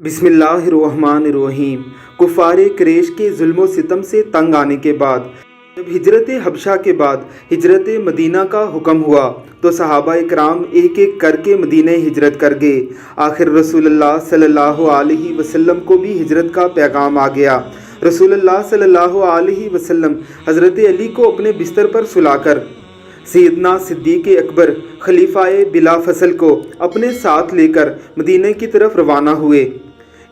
بسم اللہ الرحمن الرحیم۔ کفار قریش کے ظلم و ستم سے تنگ آنے کے بعد جب ہجرت حبشہ کے بعد ہجرت مدینہ کا حکم ہوا تو صحابہ اکرام ایک ایک کر کے مدینہ ہجرت کر گئے۔ آخر رسول اللہ صلی اللہ علیہ وسلم کو بھی ہجرت کا پیغام آ گیا۔ رسول اللہ صلی اللہ علیہ وسلم حضرت علی کو اپنے بستر پر سلا کر سیدنا صدیق اکبر خلیفہ بلا فصل کو اپنے ساتھ لے کر مدینہ کی طرف روانہ ہوئے۔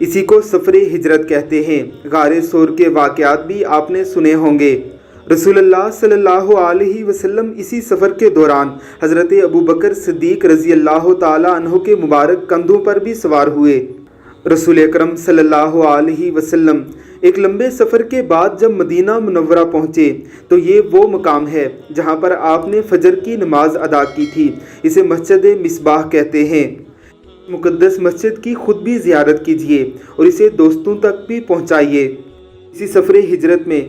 اسی کو سفر ہجرت کہتے ہیں۔ غار ثور کے واقعات بھی آپ نے سنے ہوں گے۔ رسول اللہ صلی اللہ علیہ وسلم اسی سفر کے دوران حضرت ابوبکر صدیق رضی اللہ تعالی عنہ کے مبارک کندھوں پر بھی سوار ہوئے۔ رسول اکرم صلی اللہ علیہ وسلم ایک لمبے سفر کے بعد جب مدینہ منورہ پہنچے تو یہ وہ مقام ہے جہاں پر آپ نے فجر کی نماز ادا کی تھی۔ اسے مسجد مصباح کہتے ہیں۔ مقدس مسجد کی خود بھی زیارت کیجیے اور اسے دوستوں تک بھی پہنچائیے۔ اسی سفر ہجرت میں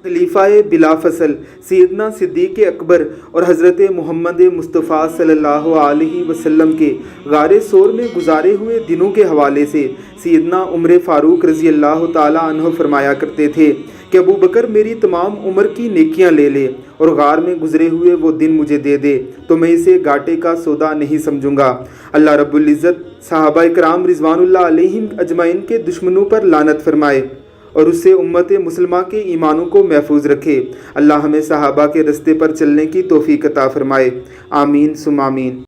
خلیفہ بلا فصل سیدنا صدیق اکبر اور حضرت محمد مصطفیٰ صلی اللہ علیہ وسلم کے غار ثور میں گزارے ہوئے دنوں کے حوالے سے سیدنا عمر فاروق رضی اللہ تعالی عنہ فرمایا کرتے تھے کہ ابو بکر میری تمام عمر کی نیکیاں لے لے اور غار میں گزرے ہوئے وہ دن مجھے دے دے تو میں اسے گاٹے کا سودا نہیں سمجھوں گا۔ اللہ رب العزت صحابہ کرام رضوان اللہ علیہم اجمعین کے دشمنوں پر لعنت فرمائے اور اس سے امت مسلمہ کے ایمانوں کو محفوظ رکھے۔ اللہ ہمیں صحابہ کے رستے پر چلنے کی توفیق عطا فرمائے۔ آمین ثم آمین۔